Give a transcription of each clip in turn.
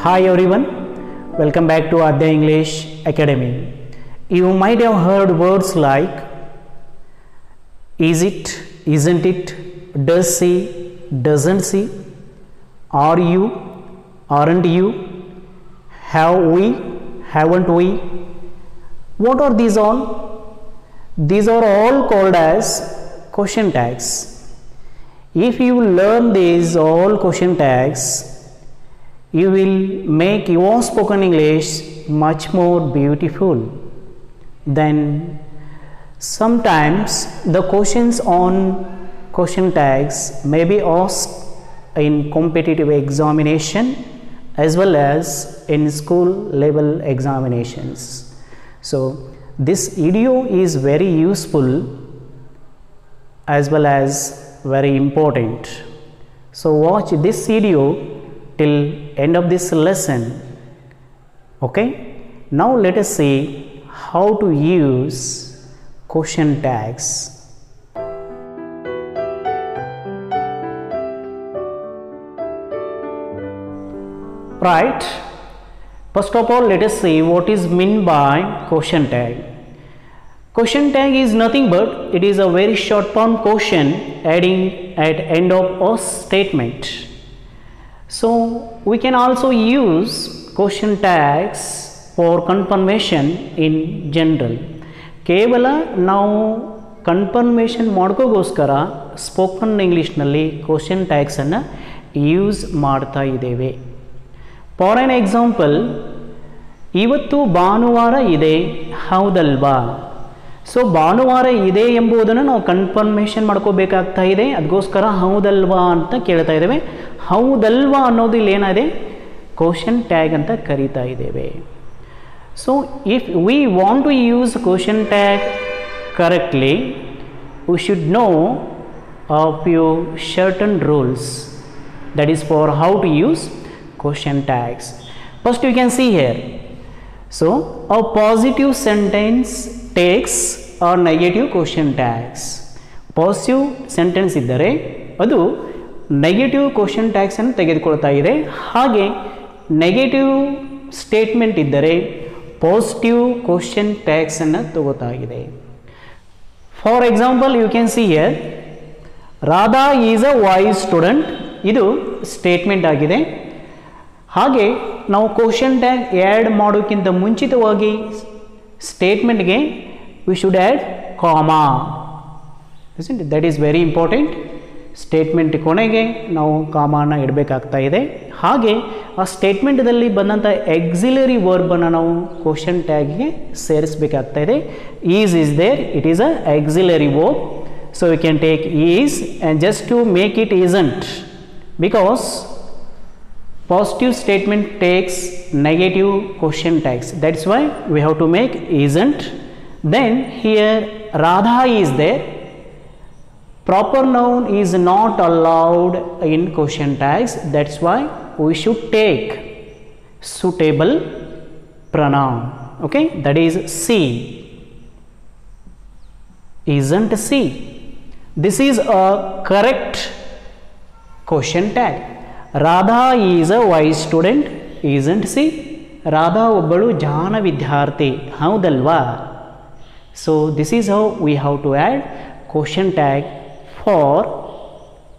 Hi everyone, welcome back to Adya English Academy. You might have heard words like is it, isn't it, does she, doesn't she, are you, aren't you, have we, haven't we. What are these all? These are all called as question tags. If you learn these all question tags, you will make your spoken English much more beautiful. Then sometimes the questions on question tags may be asked in competitive examination as well as in school level examinations. So this video is very useful as well as very important. So watch this video till end of this lesson. Okay, now let us see how to use question tags. Right, first of all let us see what is meant by question tag. Question tag is nothing but it is a very short form question adding at end of a statement. So we can also use question tags for confirmation in general. ಕೇವಲ ನಾವು confirmation ಮಾಡ್ಕೋಗೋಸ್ಕರ spoken ಇಂಗ್ಲೀಷ್ನಲ್ಲಿ question ಟ್ಯಾಗ್ಸನ್ನು use ಮಾಡ್ತಾ ಇದ್ದೇವೆ. For an example, ಇವತ್ತು ಭಾನುವಾರ ಇದೆ ಹೌದಲ್ವಾ? So ಭಾನುವಾರ ಇದೆ ಎಂಬುದನ್ನು ನಾವು ಕನ್ಫರ್ಮೇಷನ್ ಮಾಡ್ಕೋಬೇಕಾಗ್ತಾ ಇದೆ, ಅದಕ್ಕೋಸ್ಕರ ಹೌದಲ್ವಾ ಅಂತ ಕೇಳ್ತಾ ಇದ್ದೇವೆ. ಹೌದಲ್ವಾ ಅನ್ನೋದು ಇಲ್ಲಿ ಏನಿದೆ, ಕ್ವಶನ್ ಟ್ಯಾಗ್ ಅಂತ ಕರೀತಾ ಇದ್ದೇವೆ. So if we want to use question tag correctly, we should know a few certain rules, that is for how to use question tags. First you can see here, so a positive sentence takes a negative question tags. Positive sentence ಇದ್ದರೆ ಅದು negative question tags ಅನ್ನು ತೆಗೆದುಕೊಳ್ತಾ ಇದೆ. ಹಾಗೆ negative statement ಇದ್ದರೆ positive question tags ಅನ್ನು ತಗೋತಾ ಇದೆ. For example you can see here, Radha is a wise student. ಇದು ಸ್ಟೇಟ್ಮೆಂಟ್ ಆಗಿದೆ. ಹಾಗೆ ನಾವು ಕ್ವಶನ್ ಟ್ಯಾಗ್ ಆ್ಯಡ್ ಮಾಡೋಕ್ಕಿಂತ ಮುಂಚಿತವಾಗಿ ಸ್ಟೇಟ್ಮೆಂಟ್ಗೆ we should add comma. That is very important. Statement ಕೊನೆಗೆ ನಾವು ಕಾಮಾನ ಇಡಬೇಕಾಗ್ತಾ ಇದೆ. ಹಾಗೆ ಆ ಸ್ಟೇಟ್ಮೆಂಟ್ದಲ್ಲಿ ಬಂದಂಥ ಎಕ್ಸಿಲರಿ ವರ್ಬನ್ನು ನಾವು ಕ್ವಶನ್ ಟ್ಯಾಗ್ಗೆ ಸೇರಿಸಬೇಕಾಗ್ತಾ ಇದೆ. Is there, it is a auxiliary verb. So we can take is and just to make it isn't, because positive statement takes negative question tags. That's why we have to make isn't. Then here Radha is there. Proper noun is not allowed in question tags. That's why we should take suitable pronoun. Okay, that is she. Isn't she? This is a correct question tag. Radha is a wise student, isn't she? Radha ಒಬ್ಬಳು ಜಾಣ ವಿದ್ಯಾರ್ಥಿ ಹೌದಲ್ವಾ? So this is how we have to add question tag for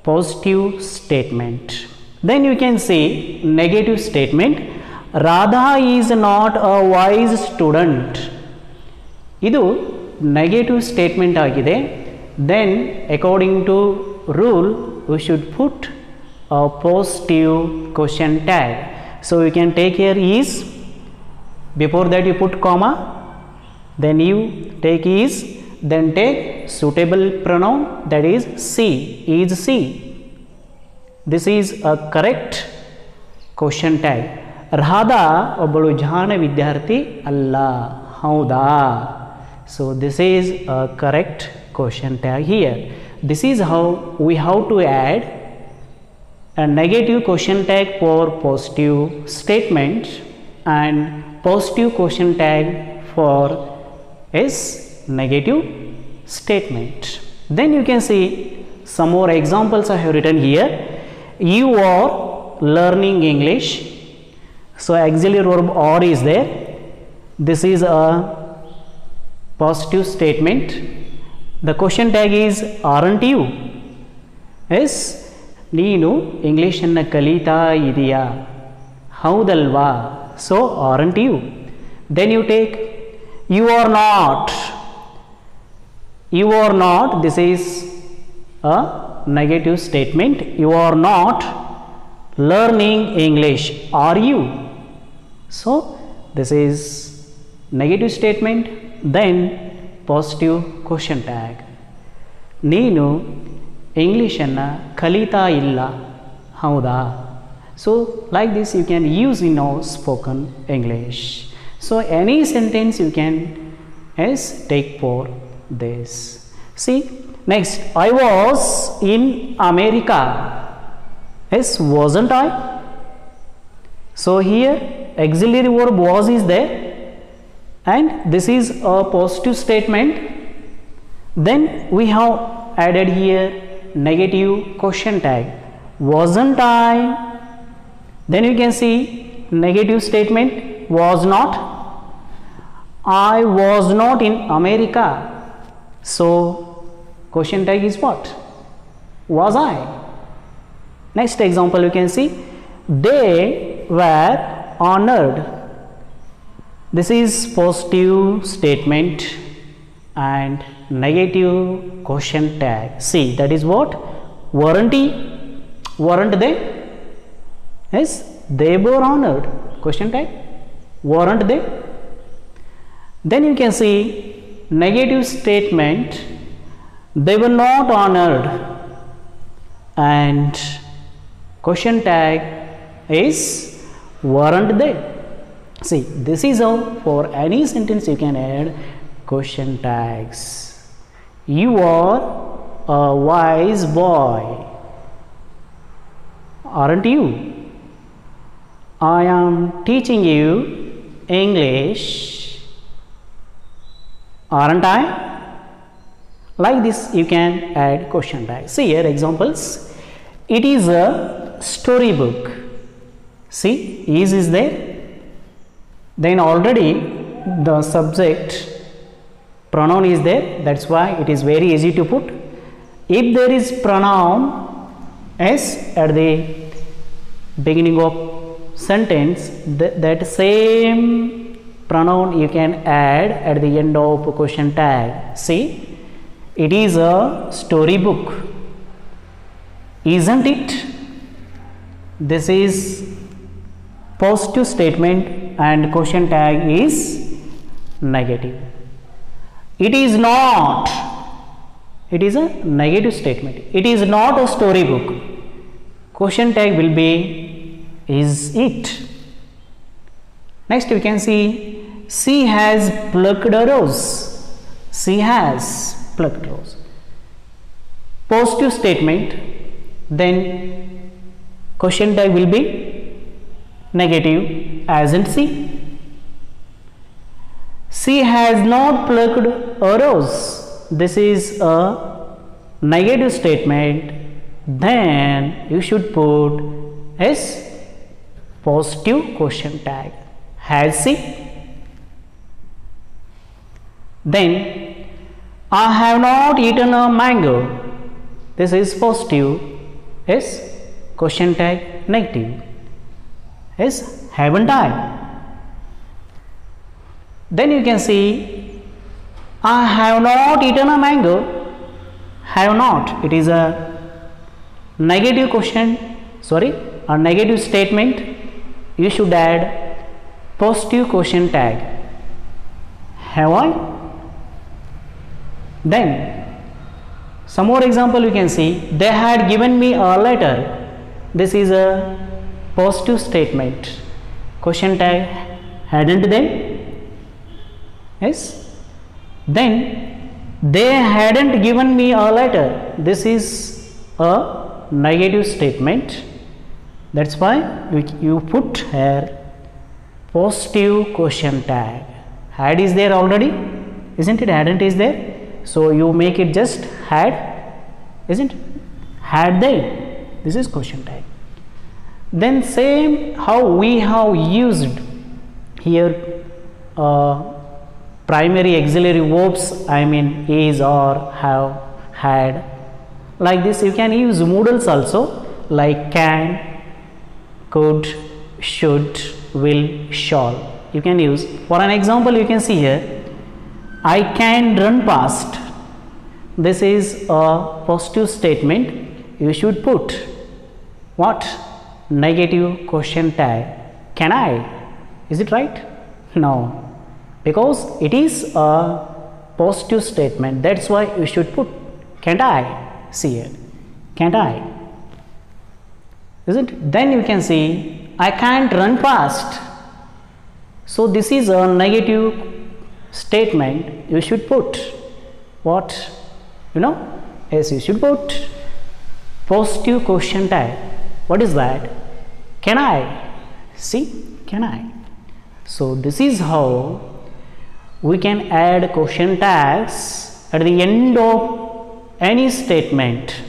positive statement. Then you can see negative statement. Radha is not a wise student. ಇದು negative statement ಆಗಿದೆ. Then according to rule we should put a positive question tag. So you can take here is, before that you put comma, then you take is, then take suitable pronoun, that is she, is she. This is a correct question tag. Radha ಒಬ್ಬಳು ಜಾಣ ವಿದ್ಯಾರ್ಥಿ ಅಲ್ಲ ಹೌದಾ? So this is a correct question tag here. This is how we have to add a negative question tag for positive statement and positive question tag for is negative statement. Then you can see some more examples I have written here. You are learning English. So auxiliary verb are is there. This is a positive statement. The question tag is aren't you? Yes, ನೀನು ಇಂಗ್ಲಿಷನ್ನು ಕಲಿತಾ ಇದೆಯಾ, ಹೌದಲ್ವಾ? So aren't you? Then you take you are not. You are not, this is a negative statement. You are not learning English, are you? So this is negative statement. Then positive question tag. ನೀನು ಇಂಗ್ಲಿಷನ್ನು ಕಲಿತಾ ಇಲ್ಲ, ಹೌದಾ? So like this you can use in our spoken English. So any sentence you can take for this. See, next, I was in America. Yes, wasn't I? So here auxiliary verb was is there, and this is a positive statement. Then we have added here negative question tag, wasn't I? Then you can see negative statement, was not. I was not in America. So question tag is what? Was I? Next example you can see, they were honored. This is positive statement and negative question tag. See, that is what? Weren't he? Weren't they? Yes, they were honored. Question tag, weren't they? Then you can see negative statement, they were not honored, and question tag is weren't they. See, this is how for any sentence you can add question tags. You are a wise boy, aren't you? I am teaching you English, aren't I? Like this you can add question tag. See here examples. It is a storybook. See, is there. Then already the subject pronoun is there. That's why it is very easy to put. If there is pronoun s at the beginning of sentence, that same pronoun you can add at the end of question tag. See, it is a storybook, isn't it? This is positive statement and question tag is negative. It is not, it is a negative statement. It is not a storybook. Question tag will be is it. Next we can see, she has plucked a rose. She has plucked a rose. Positive statement, then question tag will be negative, hasn't she? She has not plucked a rose. This is a negative statement. Then you should put s positive question tag, has she? Then I have not eaten a mango. This is positive, yes, question tag negative, yes, haven't I? Then you can see, I have not eaten a mango. Have not, it is a negative question, sorry, a negative statement. You should add positive question tag, have I? Then some more example you can see, they had given me a letter. This is a positive statement, question tag hadn't they? Yes. Then they hadn't given me a letter. This is a negative statement. That's why you put here positive question tag. Had is there already, isn't it? Hadn't is there, so you make it just had, isn't it? Had they. This is question tag. Then same how we have used here primary auxiliary verbs, I mean is, or, have, had. Like this you can use modals also, like can, could, should, will, shall. You can use. For an example, you can see here, I can run past. This is a positive statement. You should put what? Negative question tag. Can I? Is it right? No, because it is a positive statement. That's why you should put can't I. See here, can't I? Is it? Then you can see I can't run past. So this is a negative statement. You should put what? Yes, you should put positive question tag. What is that? Can I? See, can I? So this is how we can add question tags at the end of any statement.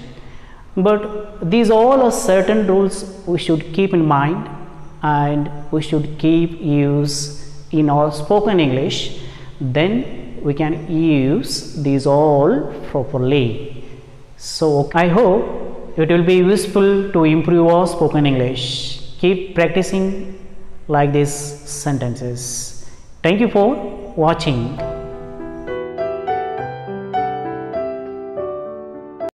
But these all are certain rules we should keep in mind, and we should keep use in our spoken English. Then we can use these all properly. So I hope it will be useful to improve our spoken English. Keep practicing like these sentences. Thank you for watching.